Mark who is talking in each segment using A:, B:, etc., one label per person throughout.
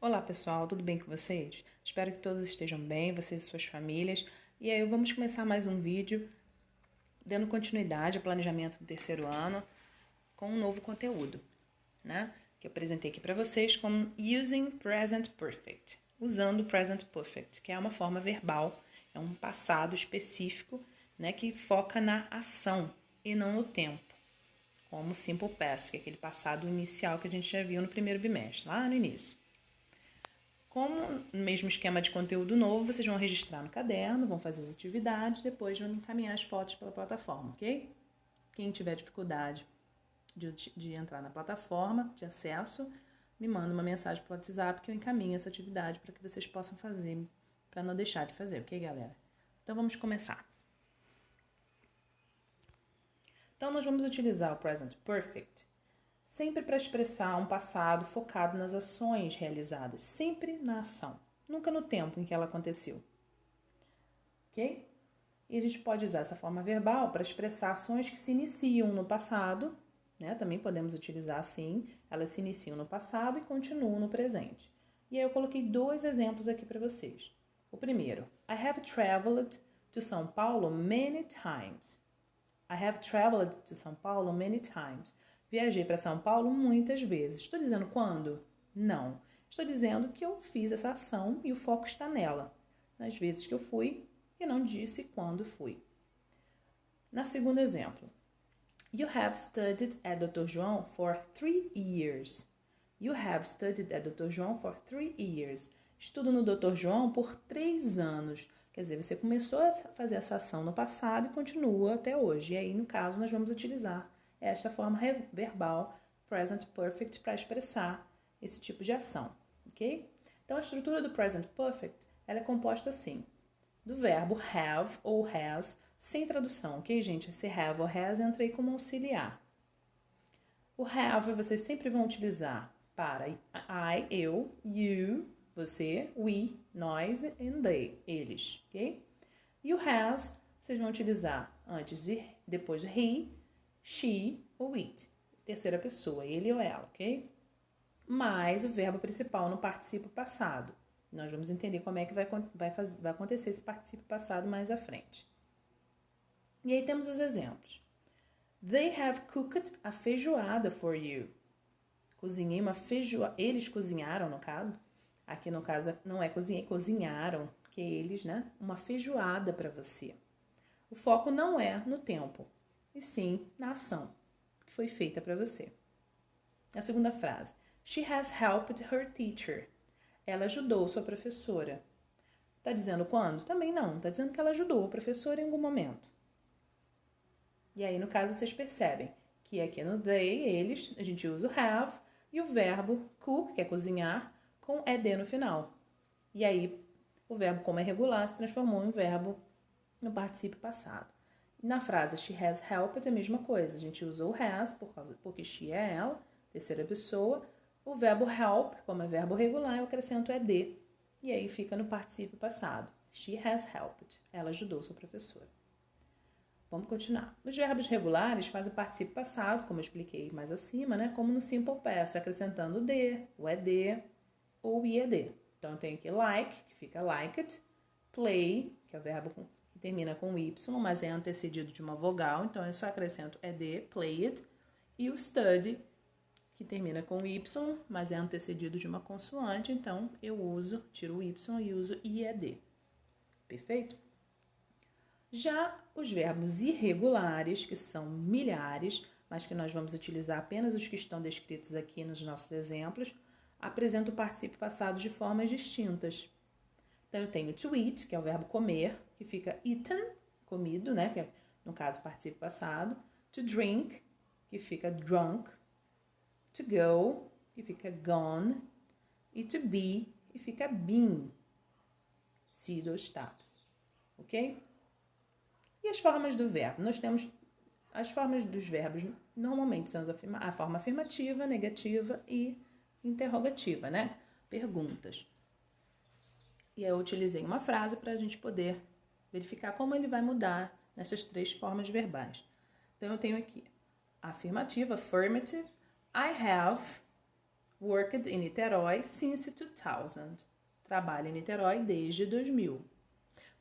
A: Olá pessoal, tudo bem com vocês? Espero que todos estejam bem, vocês e suas famílias. E aí vamos começar mais um vídeo dando continuidade ao planejamento do terceiro ano com um novo conteúdo, né? Que eu apresentei aqui para vocês como Using Present Perfect, usando o Present Perfect, que é uma forma verbal, é um passado específico, né, que foca na ação e não no tempo, como Simple Past, que é aquele passado inicial que a gente já viu no primeiro bimestre, lá no início. Como no mesmo esquema de conteúdo novo, vocês vão registrar no caderno, vão fazer as atividades, depois vão encaminhar as fotos pela plataforma, ok? Quem tiver dificuldade de entrar na plataforma de acesso, me manda uma mensagem pelo WhatsApp que eu encaminho essa atividade para que vocês possam fazer, para não deixar de fazer, ok, galera? Então vamos começar. Então nós vamos utilizar o Present Perfect sempre para expressar um passado focado nas ações realizadas, sempre na ação, nunca no tempo em que ela aconteceu. Ok? E a gente pode usar essa forma verbal para expressar ações que se iniciam no passado, né? Também podemos utilizar assim, elas se iniciam no passado e continuam no presente. E aí eu coloquei dois exemplos aqui para vocês. O primeiro, I have traveled to São Paulo many times. I have traveled to São Paulo many times. Viajei para São Paulo muitas vezes. Estou dizendo quando? Não. Estou dizendo que eu fiz essa ação e o foco está nela. Nas vezes que eu fui e não disse quando fui. Na segundo exemplo. You have studied at Dr. João for 3 years. You have studied at Dr. João for 3 years. Estudo no Dr. João por 3 anos. Quer dizer, você começou a fazer essa ação no passado e continua até hoje. E aí, no caso, nós vamos utilizar esta forma verbal, present perfect, para expressar esse tipo de ação, ok? Então, a estrutura do present perfect, ela é composta assim, do verbo have ou has, sem tradução, ok, gente? Esse have ou has entra aí como auxiliar. O have vocês sempre vão utilizar para I, eu, you, você, we, nós, and they, eles, ok? E o has vocês vão utilizar depois de he, she ou it, terceira pessoa, ele ou ela, ok? Mais o verbo principal no participo passado. Nós vamos entender como é que vai acontecer esse participo passado mais à frente. E aí temos os exemplos. They have cooked a feijoada for you. Cozinhei uma feijoada. Eles cozinharam, no caso. Aqui, no caso, não é cozinhei, cozinharam, que eles, né? Uma feijoada para você. O foco não é no tempo, e sim na ação que foi feita para você. A segunda frase. She has helped her teacher. Ela ajudou sua professora. Tá dizendo quando? Também não. Tá dizendo que ela ajudou a professora em algum momento. E aí, no caso, vocês percebem que aqui no they, eles, a gente usa o have e o verbo cook, que é cozinhar, com ed no final. E aí, o verbo, como é regular, se transformou em verbo no particípio passado. Na frase she has helped é a mesma coisa. A gente usou o has porque she é ela, terceira pessoa. O verbo help, como é verbo regular, eu acrescento ed. E aí fica no particípio passado. She has helped. Ela ajudou sua professora. Vamos continuar. Os verbos regulares fazem o particípio passado, como eu expliquei mais acima, né? Como no Simple Past, acrescentando o de, o ed ou o ied. Então eu tenho aqui like, que fica liked, play, que é o verbo que termina com y, mas é antecedido de uma vogal, então eu só acrescento ed, played, e o study, que termina com y, mas é antecedido de uma consoante, então eu tiro o y e uso ied. Perfeito? Já os verbos irregulares, que são milhares, mas que nós vamos utilizar apenas os que estão descritos aqui nos nossos exemplos, apresentam o particípio passado de formas distintas. Então, eu tenho to eat, que é o verbo comer, que fica eaten, comido, né? Que é, no caso, particípio passado. To drink, que fica drunk. To go, que fica gone. E to be, que fica been, sido ou estado. Ok? E as formas do verbo? Nós temos as formas dos verbos, normalmente são a forma afirmativa, negativa e interrogativa, né? Perguntas. E aí eu utilizei uma frase para a gente poder verificar como ele vai mudar nessas três formas verbais. Então eu tenho aqui a afirmativa, affirmative, I have Worked in Niterói since 2000. Trabalho em Niterói desde 2000.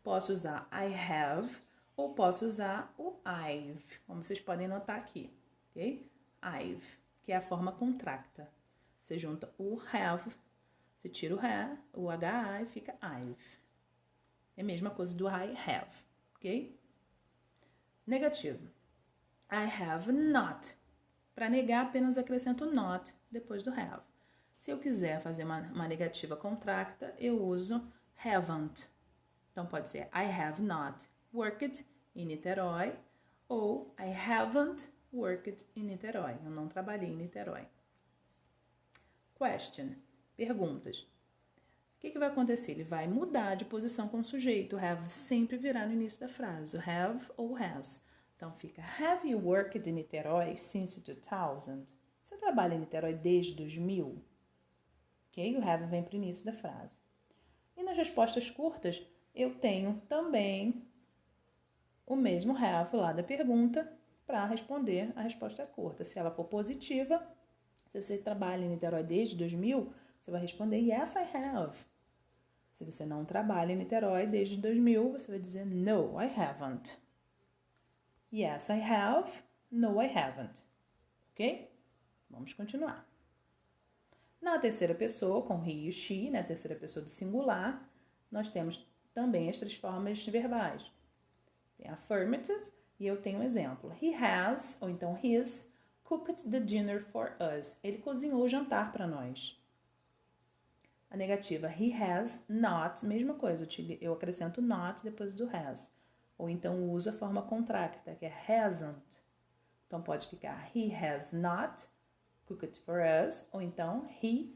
A: Posso usar I have ou posso usar o I've, como vocês podem notar aqui, ok? I've, que é a forma contracta. Você junta o have, você tira o HA e fica I've. É a mesma coisa do I have, ok? Negativo. I have not. Para negar, apenas acrescento not depois do have. Se eu quiser fazer uma negativa contracta, eu uso haven't. Então, pode ser I have not worked in Niterói ou I haven't worked in Niterói. Eu não trabalhei em Niterói. Question. Perguntas. O que vai acontecer? Ele vai mudar de posição com o sujeito. O have sempre virá no início da frase. O have ou has. Então, fica Have you worked in Niterói since 2000? Você trabalha em Niterói desde 2000? Ok? O have vem para o início da frase. E nas respostas curtas, eu tenho também o mesmo have lá da pergunta para responder a resposta curta. Se ela for positiva, se você trabalha em Niterói desde 2000, você vai responder Yes, I have. Se você não trabalha em Niterói desde 2000, você vai dizer No, I haven't. Yes, I have. No, I haven't. Ok? Vamos continuar. Na terceira pessoa, com he e she, na terceira pessoa do singular, nós temos também as três formas verbais. Tem affirmative e eu tenho um exemplo. He has, ou então his, cooked the dinner for us. Ele cozinhou o jantar para nós. A negativa, he has not, mesma coisa, eu acrescento not depois do has. Ou então uso a forma contracta, que é hasn't. Então pode ficar he has not cooked for us, ou então he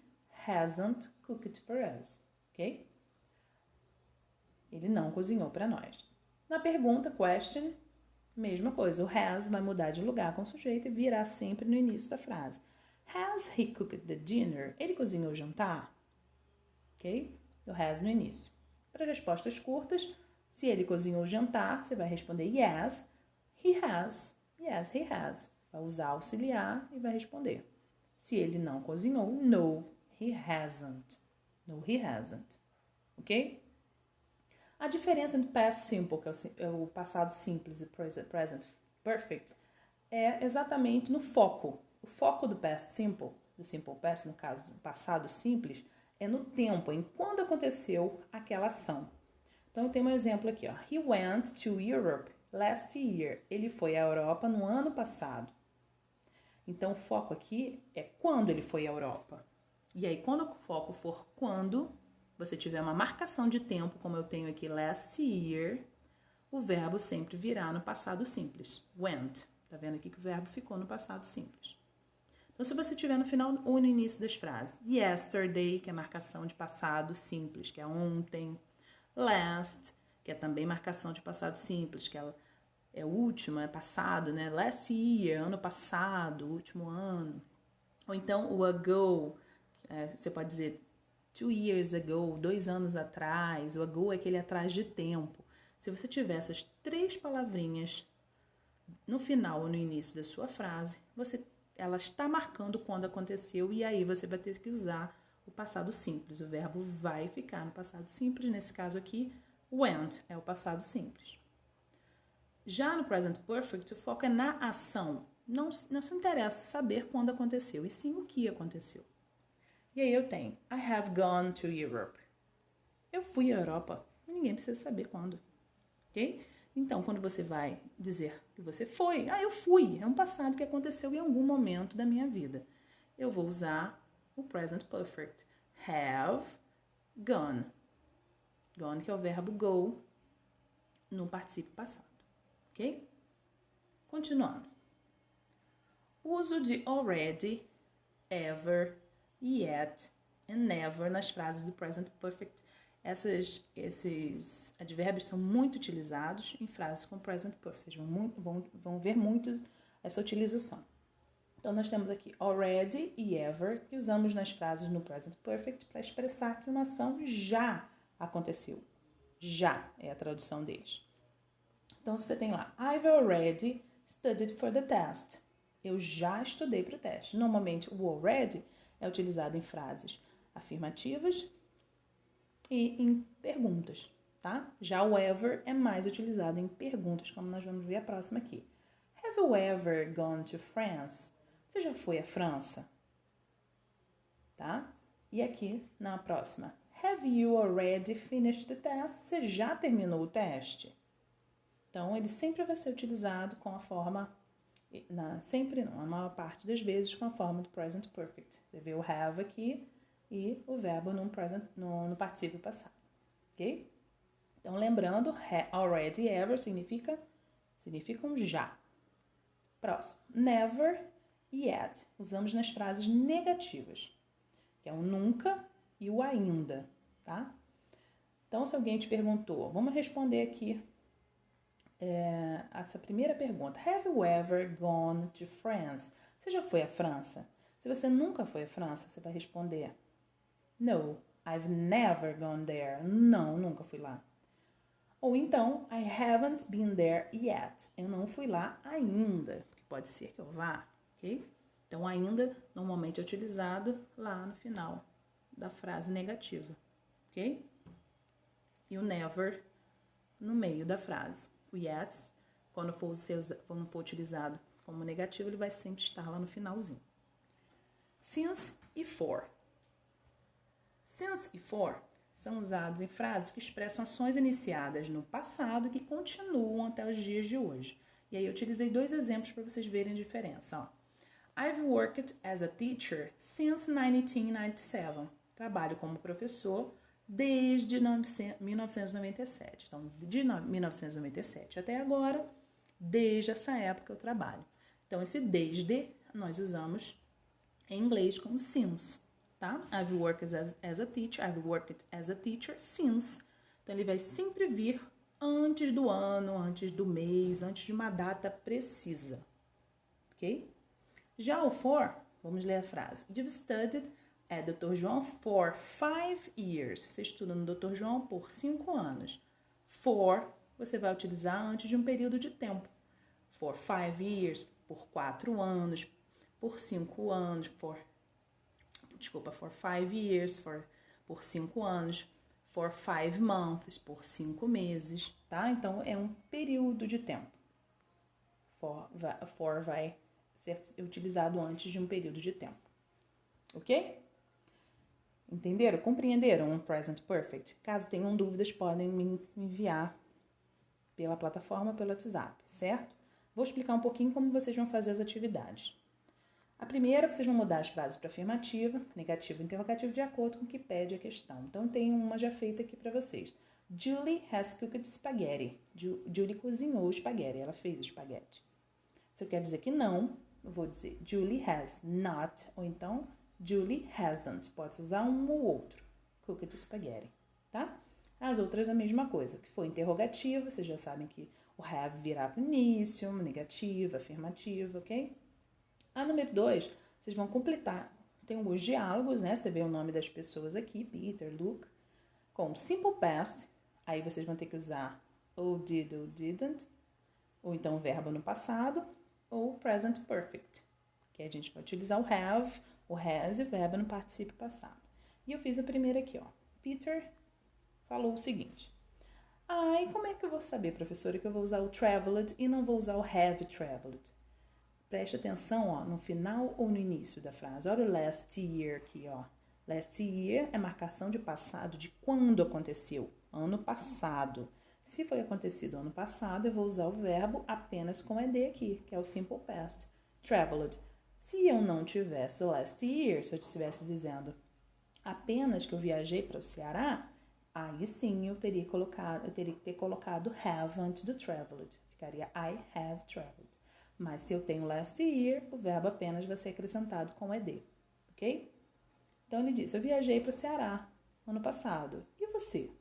A: hasn't cooked for us, ok? Ele não cozinhou para nós. Na pergunta, question, mesma coisa, o has vai mudar de lugar com o sujeito e virá sempre no início da frase. Has he cooked the dinner? Ele cozinhou o jantar? Ok? O has no início. Para respostas curtas, se ele cozinhou o jantar, você vai responder yes, he has. Yes, he has. Vai usar auxiliar e vai responder. Se ele não cozinhou, no, he hasn't. No, he hasn't. Ok? A diferença entre past simple, que é o passado simples, e present perfect, é exatamente no foco. O foco do past simple, do simple past, no caso, do passado simples, é no tempo, em quando aconteceu aquela ação. Então, eu tenho um exemplo aqui, ó. He went to Europe last year. Ele foi à Europa no ano passado. Então, o foco aqui é quando ele foi à Europa. E aí, quando o foco for quando, você tiver uma marcação de tempo, como eu tenho aqui last year, o verbo sempre virá no passado simples. Went. Tá vendo aqui que o verbo ficou no passado simples. Então, se você tiver no final ou no início das frases, yesterday, que é marcação de passado simples, que é ontem, last, que é também marcação de passado simples, que é última, é passado, né? Last year, ano passado, último ano. Ou então o ago, você pode dizer 2 years ago, 2 anos atrás. O ago é aquele atrás de tempo. Se você tiver essas 3 palavrinhas no final ou no início da sua frase, ela está marcando quando aconteceu e aí você vai ter que usar o passado simples. O verbo vai ficar no passado simples. Nesse caso aqui, went é o passado simples. Já no present perfect, o foco é na ação. Não se interessa saber quando aconteceu, e sim o que aconteceu. E aí eu tenho I have gone to Europe. Eu fui à Europa. Ninguém precisa saber quando. Ok? Então, quando você vai dizer que você foi, eu fui. É um passado que aconteceu em algum momento da minha vida. Eu vou usar o present perfect. Have gone. Gone, que é o verbo go no particípio passado. Ok? Continuando. Uso de already, ever, yet and never nas frases do present perfect. Esses advérbios são muito utilizados em frases com present perfect. Vocês vão ver muito essa utilização. Então, nós temos aqui already e ever, que usamos nas frases no present perfect para expressar que uma ação já aconteceu. Já é a tradução deles. Então, você tem lá, I've already studied for the test. Eu já estudei para o teste. Normalmente, o already é utilizado em frases afirmativas e em perguntas, tá? Já o ever é mais utilizado em perguntas, como nós vamos ver a próxima aqui. Have you ever gone to France? Você já foi à França? Tá? E aqui na próxima. Have you already finished the test? Você já terminou o teste? Então, ele sempre vai ser utilizado com a forma, sempre não, a maior parte das vezes com a forma do present perfect. Você vê o have aqui e o verbo no particípio passado, ok? Então, lembrando, already, ever significam já. Próximo, never, yet. Usamos nas frases negativas, que é o nunca e o ainda, tá? Então, se alguém te perguntou, vamos responder aqui essa primeira pergunta. Have you ever gone to France? Você já foi à França? Se você nunca foi à França, você vai responder No, I've never gone there. Não, nunca fui lá. Ou então, I haven't been there yet. Eu não fui lá ainda, porque pode ser que eu vá, ok? Então, ainda normalmente é utilizado lá no final da frase negativa, ok? E o never no meio da frase. O yet, quando for utilizado como negativo, ele vai sempre estar lá no finalzinho. Since e for. Since e for são usados em frases que expressam ações iniciadas no passado que continuam até os dias de hoje. E aí eu utilizei 2 exemplos para vocês verem a diferença. Ó. I've worked as a teacher since 1997. Trabalho como professor desde 1997. Então, de 1997 até agora, desde essa época eu trabalho. Então, esse desde nós usamos em inglês como since, tá? I've worked as a teacher since. Então, ele vai sempre vir antes do ano, antes do mês, antes de uma data precisa, ok? Já o for, vamos ler a frase. You've studied Dr. João for 5 years. Você estuda no Dr. João por 5 anos. For, você vai utilizar antes de um período de tempo. For 5 years, por 4 anos, por 5 anos, for 5 years, por 5 anos, for 5 months, por 5 meses, tá? Então, é um período de tempo. For vai ser utilizado antes de um período de tempo. Ok? Entenderam? Compreenderam o Present Perfect? Caso tenham dúvidas, podem me enviar pela plataforma, pelo WhatsApp, certo? Vou explicar um pouquinho como vocês vão fazer as atividades. A primeira, vocês vão mudar as frases para afirmativa, negativo e interrogativo de acordo com o que pede a questão. Então, tem uma já feita aqui para vocês. Julie has cooked spaghetti. Julie cozinhou espaguete, ela fez o espaguete. Se eu quero dizer que não, eu vou dizer Julie has not, ou então Julie hasn't. Pode usar um ou outro. Cooked spaghetti, tá? As outras a mesma coisa. Que for interrogativo, vocês já sabem que o have virá para o início, negativo, afirmativo, ok? A número 2, vocês vão completar. Tem alguns diálogos, né? Você vê o nome das pessoas aqui, Peter, Luke, com simple past. Aí vocês vão ter que usar ou did ou didn't, ou então o verbo no passado, ou present perfect, que a gente vai utilizar o have, o has e o verbo no particípio passado. E eu fiz a primeira aqui, ó. Peter falou o seguinte: e como é que eu vou saber, professora, que eu vou usar o traveled e não vou usar o have traveled? Preste atenção, ó, no final ou no início da frase. Olha o last year aqui, ó. Last year é marcação de passado, de quando aconteceu. Ano passado. Se foi acontecido ano passado, eu vou usar o verbo apenas com ed aqui, que é o simple past. Traveled. Se eu não tivesse o last year, se eu estivesse dizendo apenas que eu viajei para o Ceará, aí sim eu teria que ter colocado have antes do traveled. Ficaria I have traveled. Mas se eu tenho last year, o verbo apenas vai ser acrescentado com ed, ok? Então ele disse, eu viajei para o Ceará ano passado. E você?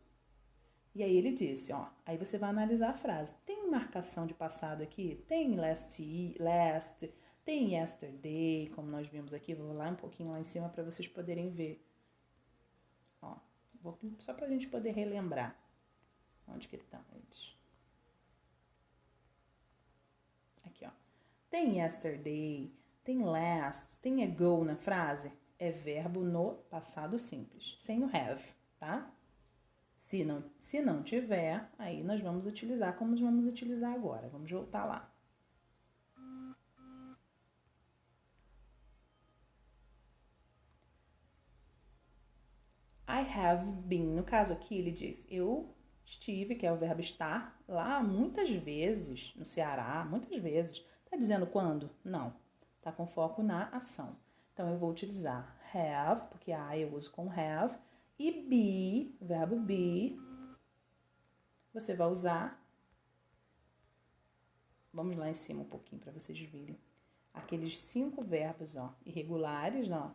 A: E aí ele disse, ó, aí você vai analisar a frase. Tem marcação de passado aqui? Tem last, tem yesterday, como nós vimos aqui. Vou lá um pouquinho lá em cima para vocês poderem ver. Ó, só para a gente poder relembrar. Onde que estão eles? Aqui, ó. Tem yesterday, tem last, tem ago na frase? é verbo no passado simples, sem o have, tá? Se não tiver, aí nós vamos utilizar como nós vamos utilizar agora. Vamos voltar lá. I have been. No caso aqui, ele diz, eu estive, que é o verbo estar, lá muitas vezes, no Ceará, muitas vezes. Tá dizendo quando? Não. Tá com foco na ação. Então, eu vou utilizar have, porque I eu uso com have, e be, verbo be, você vai usar, vamos lá em cima um pouquinho para vocês verem, aqueles 5 verbos, ó, irregulares, ó,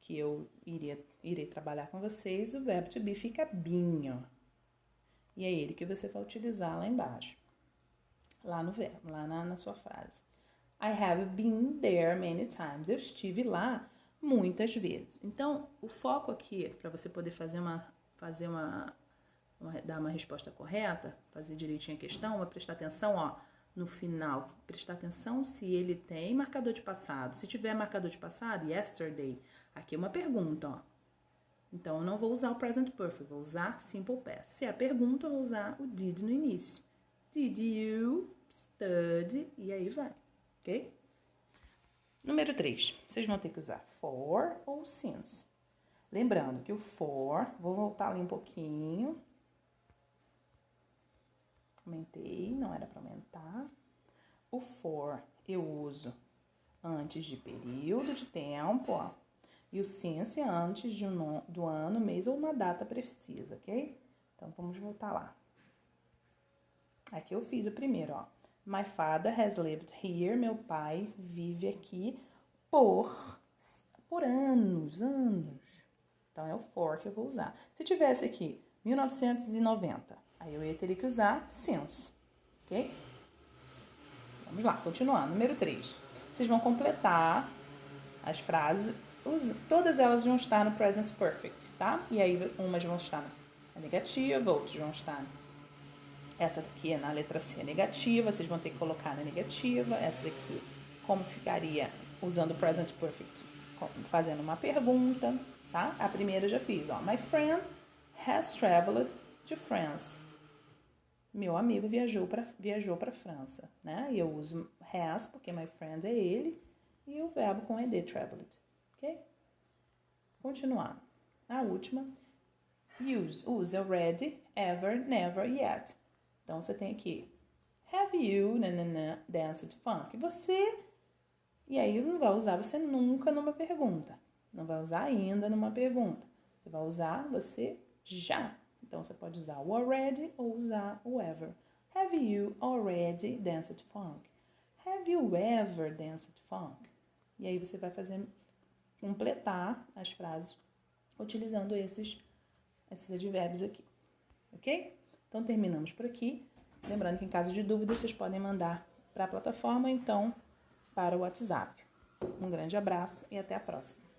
A: que eu irei trabalhar com vocês, o verbo to be fica been, ó. E é ele que você vai utilizar lá embaixo, lá no verbo, lá na sua frase. I have been there many times. Eu estive lá muitas vezes. Então, o foco aqui, para você poder dar uma resposta correta, fazer direitinho a questão, vai prestar atenção, ó, no final, prestar atenção se ele tem marcador de passado. Se tiver marcador de passado, yesterday, aqui é uma pergunta, ó. Então, eu não vou usar o present perfect, vou usar simple past. Se é a pergunta, eu vou usar o did no início. Did you study? E aí vai, ok? Número 3, vocês vão ter que usar for ou since. Lembrando que o for, vou voltar ali um pouquinho. Aumentei, não era para aumentar. O for eu uso antes de período de tempo, ó. E o since antes do ano, mês ou uma data precisa, ok? Então, vamos voltar lá. Aqui eu fiz o primeiro, ó. My father has lived here. Meu pai vive aqui por anos. Então, é o for que eu vou usar. Se tivesse aqui 1990, aí eu ia ter que usar since, ok? Vamos lá, continuando. Número 3. Vocês vão completar as frases, todas elas vão estar no present perfect, tá? E aí, umas vão estar na negativa, outras vão estar... Essa daqui é na letra C, negativa, vocês vão ter que colocar na negativa. Essa daqui, como ficaria usando o present perfect, fazendo uma pergunta, tá? A primeira eu já fiz, ó. My friend has traveled to France. Meu amigo viajou para França, né? E eu uso has, porque my friend é ele, e o verbo com ed, traveled, ok? Continuando. A última, use already, ever, never, yet. Então, você tem aqui, have you, danced funk? Você, e aí não vai usar você nunca numa pergunta. Não vai usar ainda numa pergunta. Você vai usar você já. Então, você pode usar o already ou usar o ever. Have you already danced funk? Have you ever danced funk? E aí, você vai completar as frases utilizando esses advérbios aqui. Ok? Então, terminamos por aqui. Lembrando que, em caso de dúvida, vocês podem mandar para a plataforma, então, para o WhatsApp. Um grande abraço e até a próxima.